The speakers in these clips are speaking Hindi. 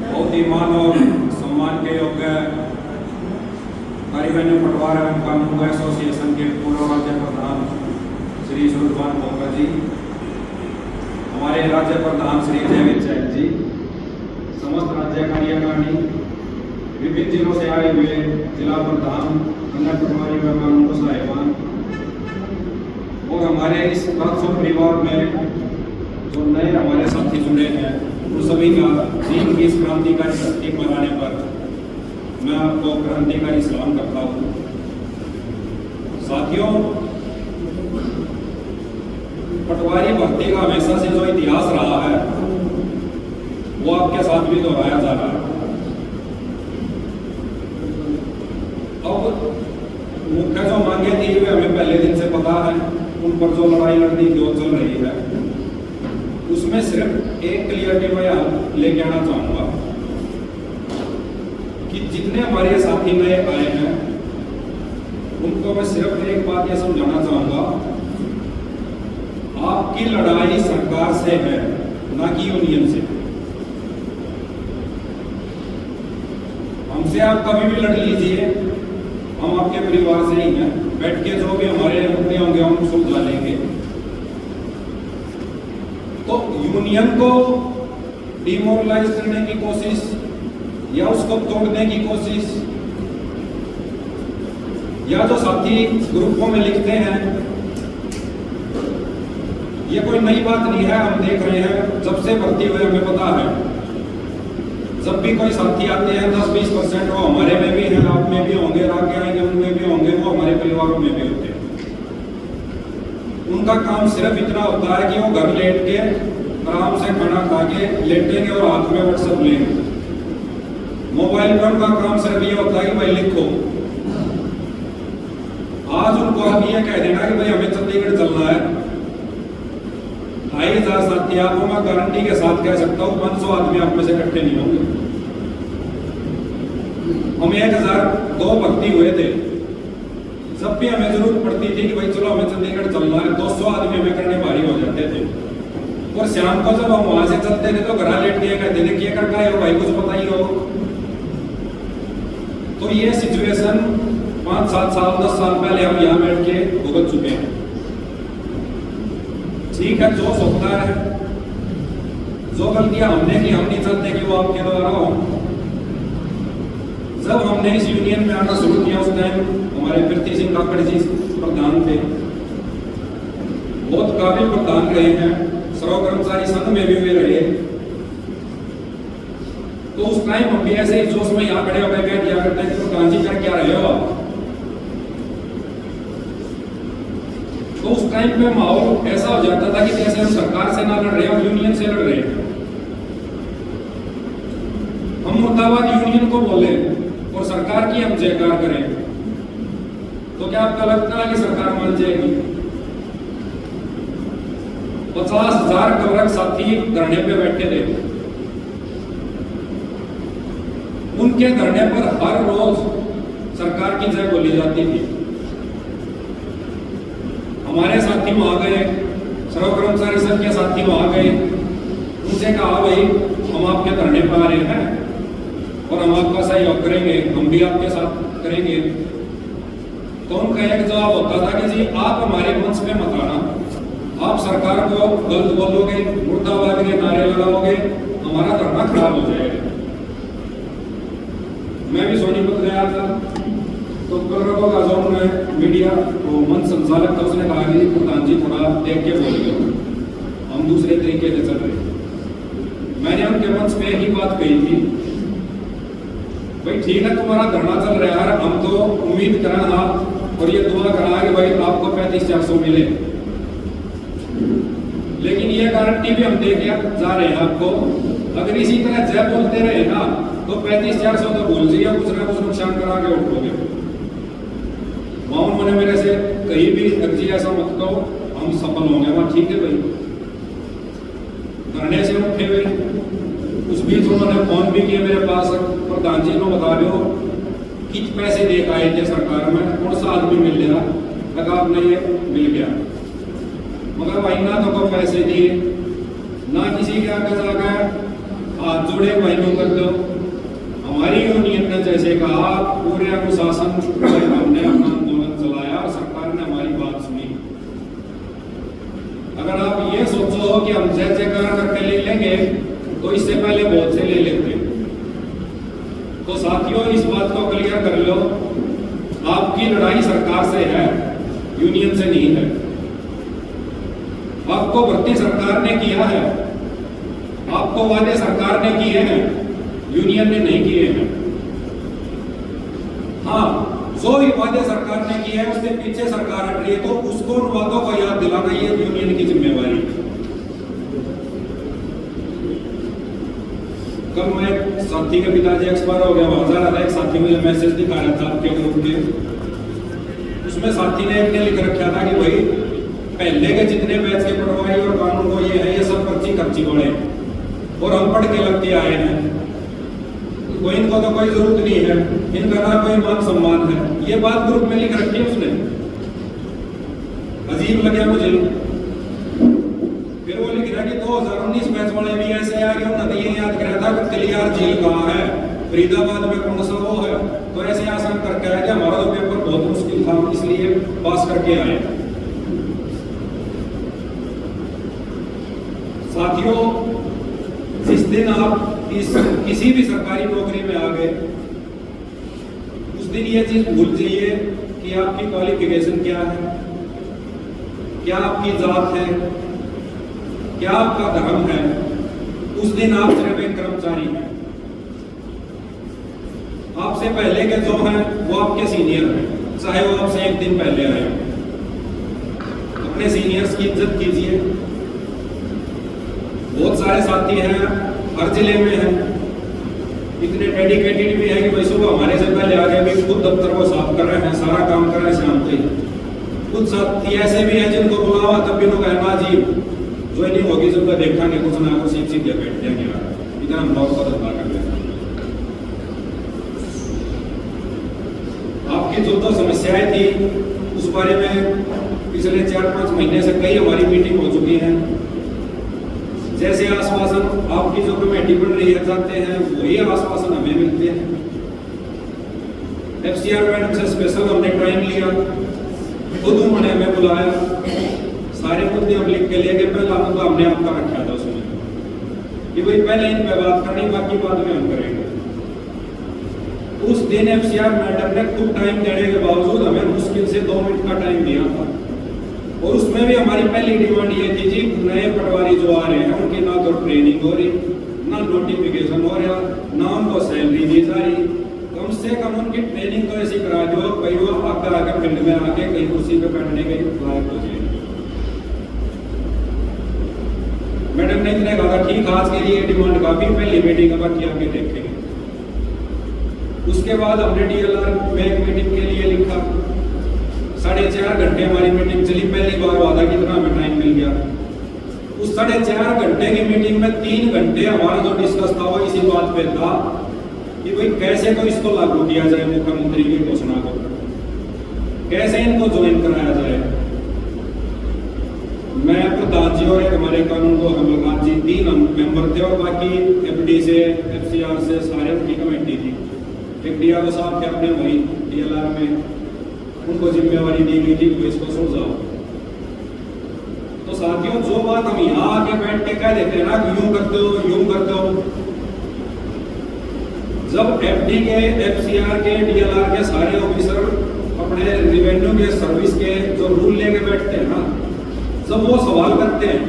बहुत ही मान और सम्मान के योग्य कार्यबहन पटवार एवं कानून एसोसिएशन के पूर्व राज्य प्रधान श्री सुरजमान बोका जी, हमारे राज्य प्रधान श्री जयवीर चैन जी, समस्त राज्य कार्यकारिणी, विभिन्न जिलों से आए हुए जिला प्रधान, अन्य पटवारी व कानून साहिबान और हमारे इस राजस्व परिवार में जो नए हमारे साथी जुड़े हैं उन सभी का चीन की इस क्रांतिकारी शक्ति मनाने पर मैं आपको क्रांतिकारी सलाम करता हूँ। साथियों, पटवारी भर्ती का हमेशा से जो इतिहास रहा है वो आपके साथ भी दोहराया जा रहा है। अब मुख्य जो मांगे थी वे हमें पहले दिन से पता है, उन पर जो लड़ाई लड़नी जो चल रही है उसमें सिर्फ एक क्लियरिटी मैं यहाँ लेके आना चाहूंगा कि जितने हमारे साथी नए आए हैं उनको मैं सिर्फ एक बात यह समझाना चाहूंगा, आपकी लड़ाई सरकार से है ना कि यूनियन से। हमसे आप कभी भी लड़ लीजिए, हम आपके परिवार से ही हैं, बैठ के जो भी हमारे मुद्दे होंगे हम सुलझा लेंगे। तो यूनियन को डिमोरलाइज करने की कोशिश या उसको तोड़ने की कोशिश, या जो साथी ग्रुपों में लिखते हैं, ये कोई नई बात नहीं है। हम देख रहे हैं जब से भर्ती हुए हमें पता है, जब भी कोई साथी आते हैं 10-20% वो हमारे में भी हैं, आप में भी होंगे, आगे आएंगे उनमें भी होंगे, वो हमारे परिवारों में भी होते हैं। उनका काम सिर्फ इतना होता है कि वो घर लेट के आराम से खाना खा के लेटेंगे और हाथ में व्हाट्सएप लेंगे। मोबाइल पर उनका काम सिर्फ ये होता है कि भाई लिखो। आज उनको आप ये कह देना कि भाई हमें चंडीगढ़ चलना है, 2500 साथी आपको मैं गारंटी के साथ कह सकता हूँ 500 आदमी आप में से इकट्ठे नहीं होंगे। हम 1002 भर्ती हुए थे, जब भी हमें जरूरत पड़ती थी कि भाई चलो हमें चंडीगढ़ चलना है, 200 आदमी हमें करने भारी हो जाते थे। और शाम को जब हम वहां से चलते थे तो घर लेट के कहते थे कि करना है भाई कुछ पता ही हो। तो ये सिचुएशन 5-7 साल 10 साल पहले हम यहाँ बैठ के भुगत चुके हैं। ठीक है, जो होता है, जो गलतियां हमने की, हम नहीं चाहते कि वो आपके द्वारा हो। जब हमने इस यूनियन में आना शुरू किया उस टाइम हमारे कीर्ति सिंह काकड़ जी प्रधान थे, बहुत काबिल प्रधान रहे हैं, सर्व कर्मचारी संघ में भी वे रहे। तो उस टाइम हम भी ऐसे ही जोश में यहाँ खड़े होकर कह दिया करते हैं प्रधान जी कर क्या रहे हो आप। तो उस टाइम पे माहौल ऐसा हो जाता था कि जैसे हम सरकार से ना लड़ रहे हैं, यूनियन से लड़ रहे हैं। हम मुर्दाबाद यूनियन को बोले और सरकार की हम जयकार करें, तो क्या आपको लगता है कि सरकार मान जाएगी? 50,000 कवरक साथी धरने पे बैठे थे। उनके धरने पर हर रोज सरकार की जय बोली जाती थी। हमारे साथी वहां गए, सर्व कर्मचारी संघ के साथी वहां गए, उनसे कहा भाई हम आपके धरने पर आ रहे हैं और हम आपका सहयोग करेंगे, हम भी आपके साथ करेंगे। तो उनका एक जवाब होता था कि जी आप हमारे मंच पे मत आना, आप सरकार को गलत बोलोगे, मुर्दाबाद के नारे लगाओगे, हमारा धरना खराब हो जाएगा। मैं भी सोनीपत गया था, तो कलरकों का जो मीडिया वो मंच संचालक था, उसने कहा कि प्रधान जी थोड़ा देख के बोलिए, हम दूसरे तरीके से चल रहे। मैंने उनके मंच पे ही बात कही थी, भाई ठीक है तुम्हारा धरना चल रहा है, हम तो उम्मीद करना और ये दुआ करना कि भाई आपको 3500 मिले, लेकिन ये गारंटी भी हम दे के जा रहे हैं आपको, अगर इसी तरह जय बोलते रहे ना तो 3500 तो भूल जाइए, कुछ ना कुछ नुकसान करा के उठोगे। उन्होंने मेरे से कहीं भी जी ऐसा मत कहो, हम सफल होंगे। वहां ठीक है भाई, धरने से उठे हुए। उस बीच उन्होंने फोन भी किया मेरे पास, प्रधान जी को बता दो कि पैसे दे आए थे सरकार में, कौन सा आदमी मिल गया, लगा आपने ये मिल गया, मगर भाई ना तो कोई पैसे दिए, ना किसी के आगे जाकर हाथ जुड़े भाइयों कर दो, हमारी यूनियन ने जैसे कहा पूरे अनुशासन हमने अपना आंदोलन चलाया और सरकार ने हमारी बात सुनी। अगर आप ये सोचो कि हम जय जयकार करके ले लेंगे तो इससे पहले बहुत से ले लेते। तो साथियों, इस बात को क्लियर कर लो, आपकी लड़ाई सरकार से है, यूनियन से नहीं है। आपको भर्ती सरकार ने किया है, आपको वादे सरकार ने किए हैं, यूनियन ने नहीं किए हैं। हाँ, जो भी वादे सरकार ने किए हैं उसके पीछे सरकार हट रही है, तो उसको उन वादों को याद दिलाना ये यूनियन की जिम्मेवारी है। कल मैं साथी के पिताजी एक्सपायर हो गया, वहां जा रहा था, एक साथी मुझे मैसेज दिखा रहा था आपके ग्रुप में। उसमें साथी ने एक ने लिख रखा था कि भाई पहले के जितने बैच के पटवारी और कानून को ये है, ये सब पर्ची खर्ची वाले और हम पढ़ के लगते आए हैं, कोई इनको तो कोई जरूरत नहीं है, इनका ना कोई मान सम्मान है। ये बात ग्रुप में लिख रखी है उसने, अजीब लगा मुझे। फिर वो लिख रहा है कि 2019 बैच वाले भी ऐसे आगे उन्होंने ये याद करा था कि कलियार झील कहाँ है, फरीदाबाद में कौन सा वो है, तो ऐसे आसान करके आया कि हमारा तो पेपर बहुत मुश्किल था इसलिए पास करके आए। साथियों, जिस दिन आप किसी भी सरकारी नौकरी में आ गए उस दिन ये चीज भूल जाइए कि आपकी क्वालिफिकेशन क्या है, क्या आपकी जात है, क्या आपका धर्म है। उस दिन आप सिर्फ एक कर्मचारी हैं। आपसे पहले के जो हैं वो आपके सीनियर हैं, चाहे वो आपसे एक दिन पहले आए। अपने सीनियर्स की इज्जत कीजिए। बहुत सारे साथी हैं, हर जिले में हैं, इतने डेडिकेटेड भी है कि भाई सुबह हमारे से पहले आ गए, भी खुद दफ्तर को साफ कर रहे हैं, सारा काम कर रहे हैं शाम को। कुछ साथी ऐसे भी हैं जिनको बुलावा तब भी लोग कहना जी ज्वाइनिंग होगी, जब तक देखेंगे कुछ ना कुछ सीधे बैठ जाएंगे, इतना हम बहुत धंधा कर लेते हैं। आपकी जो तो समस्याएं थी उस बारे में पिछले 4-5 महीने से कई हमारी मीटिंग हो चुकी है। जैसे आश्वासन आपकी जो कमेटी बन रही है चाहते हैं वही आश्वासन हमें मिलते हैं। FCR मैडम से स्पेशल हमने टाइम लिया, खुद उन्होंने हमें बुलाया, सारे मुद्दे हम लिख के लेके पहला मुद्दा हमने आपका रखा था उसमें कि भाई पहले इन पे बात करनी, बाकी बाद में हम करेंगे। उस दिन FCR मैडम ने खुद टाइम देने के बावजूद हमें मुश्किल से 2 मिनट का टाइम दिया था, और उसमें भी हमारी पहली डिमांड ये थी जी नए पटवारी जो आ रहे हैं उनकी ना तो ट्रेनिंग हो रही, ना नोटिफिकेशन हो रहा, ना उनको सैलरी दी जा रही। कम से कम उनकी ट्रेनिंग तो ऐसी करा दो कहीं वो आकर फील्ड में आके कहीं कुर्सी पे बैठने के लायक हो जाए। मैडम ने इतने कहा ठीक, आज के लिए डिमांड काफी, पहली मीटिंग अब बाकी आगे देखेंगे। उसके बाद हमने DLR में एक मीटिंग के लिए लिखा, 4.5 घंटे हमारी मीटिंग चली। पहली बार वादा कितना हमें टाइम मिल गया। उस 4.5 घंटे की मीटिंग में 3 घंटे हमारा जो डिस्कस था वो इसी बात पे था कि भाई कैसे तो इसको लागू किया जाए, मुख्यमंत्री की घोषणा को कैसे इनको ज्वाइन कराया जाए। मैं, प्रधान जी और एक हमारे कानून को कमलकांत जी, 3 मेंबर थे और बाकी FD से FCR से सारे उनकी कमेटी थी। एक DRO साहब थे अपने वही DLR में, उनको जिम्मेवारी दी गई थी कि इसको सुलझाओ। तो साथियों, जो बात हम यहाँ आके बैठ के कह देते हैं ना कि यूं कर दो यूं कर दो, जब FD के, FCR के, DLR के सारे ऑफिसर अपने रेवेन्यू के सर्विस के जो रूल लेके बैठते हैं ना, जब वो सवाल करते हैं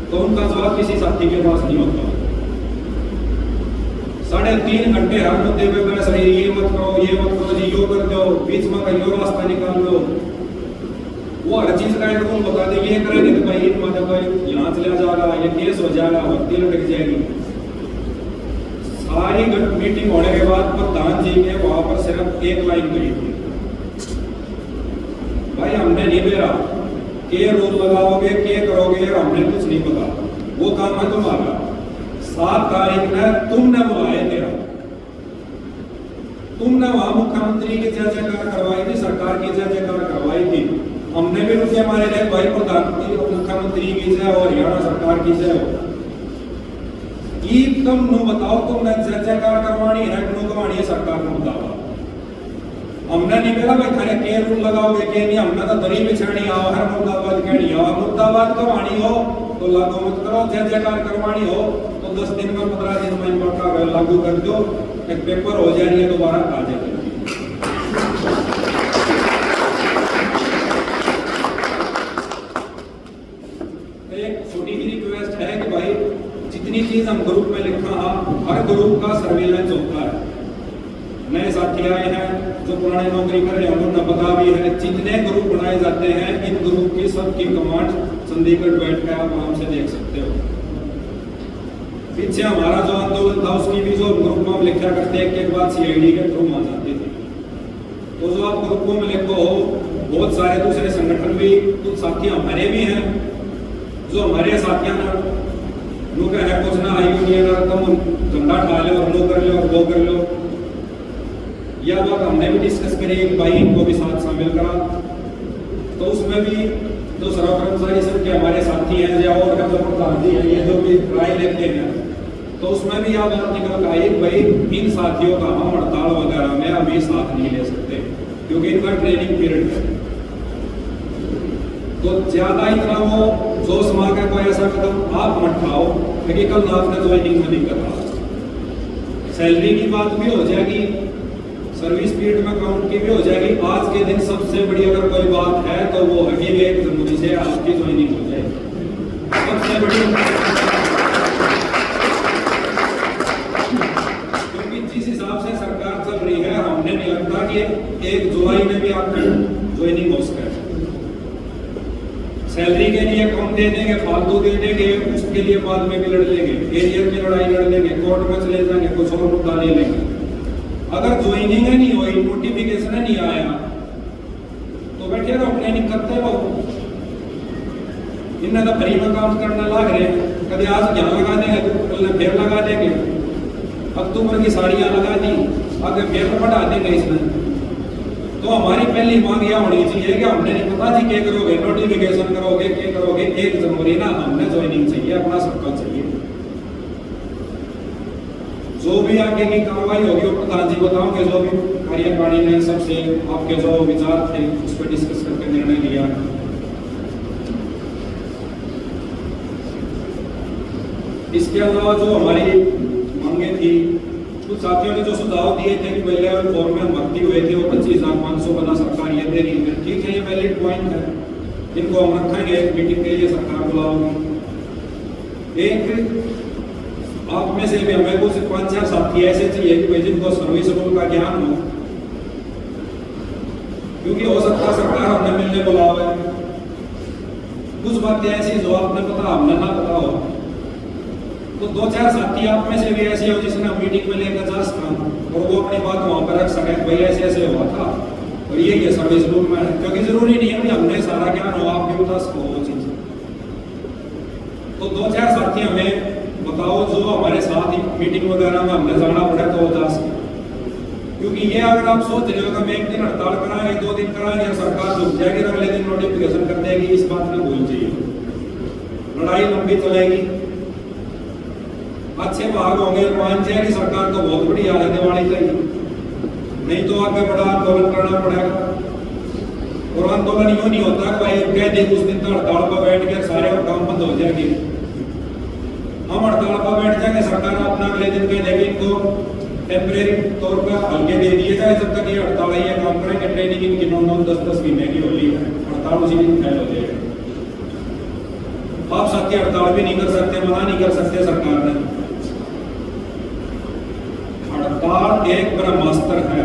तो उनका जवाब किसी साथी के पास नहीं होता। 3.5 घंटे हर मुद्दे पे बहस रही, ये मत करो जी, यो कर दो, बीच में कहीं और रास्ता निकाल लो। वो हर चीज का एक रूल बता दे, ये करेंगे तो भाई मतलब कोई यहाँ चला जाएगा, ये केस हो जाएगा, भर्ती लटक जाएगी। सारी मीटिंग होने के बाद प्रधान जी ने वहां पर सिर्फ एक लाइन कही थी, भाई हमने नहीं दे रहा, के रूल लगाओगे, के करोगे, हमने कुछ नहीं पता, वो काम है तुम्हारा। 7 तारीख में तुमने बुलाए थे, तुमने वहां मुख्यमंत्री की जय जयकार करवाई थी, सरकार की जय जयकार करवाई थी। हमने भी रुपये हमारे लिए भाई प्रधानमंत्री मुख्यमंत्री की जय और हरियाणा सरकार की जय हो। कि तुम नु बताओ तुमने जय जयकार करवानी है नु करवानी है सरकार को बताओ। हमने नहीं कहा भाई थाने के रूल लगाओगे के नहीं, हमने तो दरी बिछानी आओ हर मुद्दाबाद कहनी आओ, मुद्दाबाद करवानी हो तो लागू मत करो, जय जयकार करवानी हो तो 10 दिन में 15 दिन में इनका लागू कर दो, एक पेपर हो जाएगी दोबारा आ जाएगी। तो एक छोटी सी रिक्वेस्ट है कि भाई जितनी चीज हम ग्रुप में लिखा हर ग्रुप का सर्वेलेंस होता है। नए साथी आए हैं जो पुराने नौकरी कर रहे हैं उन्हें पता भी है, जितने ग्रुप बनाए जाते हैं इन ग्रुप की सबकी कमांड चंडीगढ़ बैठ कर आप आराम से देख सकते हो। पीछे हमारा जो आंदोलन था उसकी भी जो ग्रुप में लिखा करते हैं एक बात सीआईडी के थ्रू आ जाती थी। तो जो आप ग्रुपों में लिखो हो, बहुत सारे दूसरे संगठन भी कुछ साथी हमारे भी हैं जो हमारे साथियों लोग है कुछ ना आई यूनियन तुम झंडा ठा लो और लो कर लो और वो कर लो। यह बात हमने भी डिस्कस करी कि भाई इनको भी साथ शामिल करा। तो उसमें भी जो सर्व कर्मचारी संघ के हमारे साथी हैं या और जो प्रधान जी हैं ये जो भी राय लेते हैं तो उसमें भी यह बात निकल आई भाई इन साथियों का हम हड़ताल वगैरह में अभी साथ नहीं ले सकते क्योंकि इनका ट्रेनिंग पीरियड है। तो ज्यादा इतना वो जोश मार कर कोई ऐसा कदम आप मत उठाओ कि कल आपने ज्वाइनिंग में दिक्कत आ, सैलरी की बात भी हो जाएगी, सर्विस पीरियड में काउंट की भी हो जाएगी। आज के दिन सबसे बड़ी अगर कोई बात है तो वो है कि 1 जनवरी से आपकी ज्वाइनिंग हो जाएगी, सबसे बड़ी। क्योंकि जिस हिसाब से सरकार चल रही है हमने नहीं लगता कि 1 जुलाई में भी आपकी ज्वाइनिंग हो सके। सैलरी के लिए कम दे देंगे, फालतू दे देंगे, उसके लिए बाद में भी लड़ लेंगे, एरियर में लड़ाई लड़ लेंगे, कोर्ट में चले जाएंगे, कुछ और मुद्दा ले लेंगे। अगर ज्वाइनिंग है नहीं हुई, नोटिफिकेशन नहीं आया तो बैठे रहो, ट्रेनिंग करते रहो। इन्हें तो फ्री में काम करने लग रहे हैं, कभी आज यहाँ लगा देंगे कल फिर लगा देंगे, अक्टूबर की साड़ियाँ लगा दी आगे फिर बढ़ा देंगे इसमें। तो हमारी पहली मांग यह होनी चाहिए कि हमने नहीं पता जी क्या करोगे, नोटिफिकेशन करोगे क्या करोगे, 1 जनवरी ना हमने ज्वाइनिंग चाहिए, अपना सबका चाहिए। जो भी आगे की कार्रवाई होगी वो प्रधान जी बताओगे, जो भी कार्यकारिणी ने सबसे आपके जो विचार थे उस पर डिस्कस करके निर्णय लिया। इसके अलावा जो हमारी मांगे थी कुछ साथियों ने जो सुझाव दिए थे कि पहले फॉर्म में भर्ती हुए थे वो 25,500 बना सरकार ये दे रही है, ठीक है ये वैलिड पॉइंट है, इनको हम रखेंगे एक मीटिंग के लिए सरकार बुलाओगी। एक आप में से भी हमें कुछ 5-4 साथी ऐसे चाहिए कि भाई जिनको सर्विस रूल का ज्ञान हो, क्योंकि हो सकता है सरकार हमने मिलने बुलावे, कुछ बातें ऐसी जो आपने पता हमने ना पता हो। तो 2-4 साथी आप में से भी ऐसे हो जिसने मीटिंग में लेकर जा सका और वो अपनी बात वहां पर रख सके, भाई ऐसे ऐसे हुआ था और ये सर्विस रूल में है, क्योंकि जरूरी नहीं है कि हमने सारा ज्ञान हो, आप भी बता सको वो चीज। तो 2-4 साथी हमें बताओ जो हमारे साथ ही मीटिंग वगैरह में हमने जाना पड़े तो जा सके। क्योंकि ये अगर आप सोच रहे हो कि हम एक दिन हड़ताल कराएंगे, 2 दिन कराएंगे और सरकार झुक जाएगी, अगले दिन नोटिफिकेशन कर देगी, इस बात में भूल जाइए, लड़ाई लंबी चलेगी। अच्छे भाग होंगे, मान जाए कि सरकार तो बहुत बढ़िया है दिवाली तक, नहीं तो आगे बड़ा आंदोलन करना पड़ेगा। और आंदोलन यूं नहीं होता कि भाई कह दे कुछ दिन तो हड़ताल पर बैठ के सारे काम बंद हो जाएंगे। हम हड़ताल पर बैठ जाएंगे, सरकार अपना अगले दिन कह देगी इनको टेम्परेरी तौर पर हल्के दे दिए जाए, जब तक ये हड़ताल है ये काम करेंगे, ट्रेनिंग इनकी 9-10 महीने की होली है, हड़ताल उसी दिन फैल हो जाएगा। आप साथी हड़ताल भी नहीं कर सकते, मना नहीं कर सकते सरकार ने। हड़ताल एक ब्रह्मास्त्र है,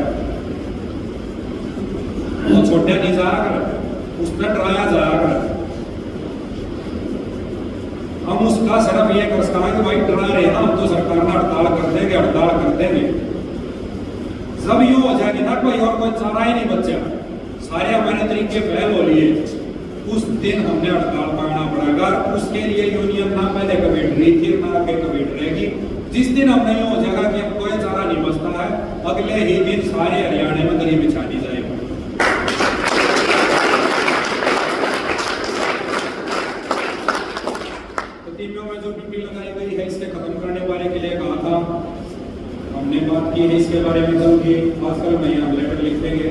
वो छोटे नहीं जाया कर, उस पर डराया जाया कर। हम उसका सिर्फ ये कर सकते हैं कि भाई डरा रहे हैं हम तो सरकार ने हड़ताल कर देंगे, हड़ताल कर देंगे। जब यूं हो जाएगी ना कोई और कोई चारा ही नहीं बचा, सारे हमारे तरीके फैल हो लिए, उस दिन हमने हड़ताल पाना पड़ेगा। उसके लिए यूनियन ना पहले कमेट रही थी ना आगे कमेट रहेगी। जिस दिन हमने यूं हो जाएगा कि अब कोई चारा नहीं बचता है, अगले ही दिन सारे हरियाणा में दरी बिछा दी जाएगी। में जो ड्यूटी लगाई गई है इसके खत्म करने वाले के लिए की है इसके बारे में जल्दी आजकल में हम लेटर लिख देंगे।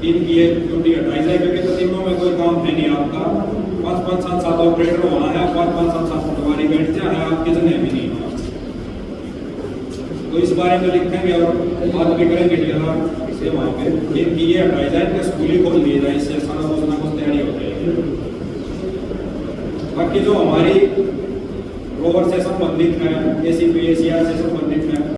इनकी ये ड्यूटी हटाई जाए क्योंकि तो तीनों में कोई काम है नहीं आपका। 5-5 7-7 ऑपरेटर वहाँ है, 5-5 7-7 पटवारी बैठ जाए हैं, आपकी जगह भी नहीं हो। तो इस बारे में लिखेंगे और बात भी करेंगे से वहाँ पे इनकी ये हटाई जाए कि स्कूल ही खोल दिए जाए, इससे सारा कुछ ना कुछ तैयारी हो जाएगी। बाकी जो हमारी रोवर से संबंधित है, ACP ACR से संबंधित है,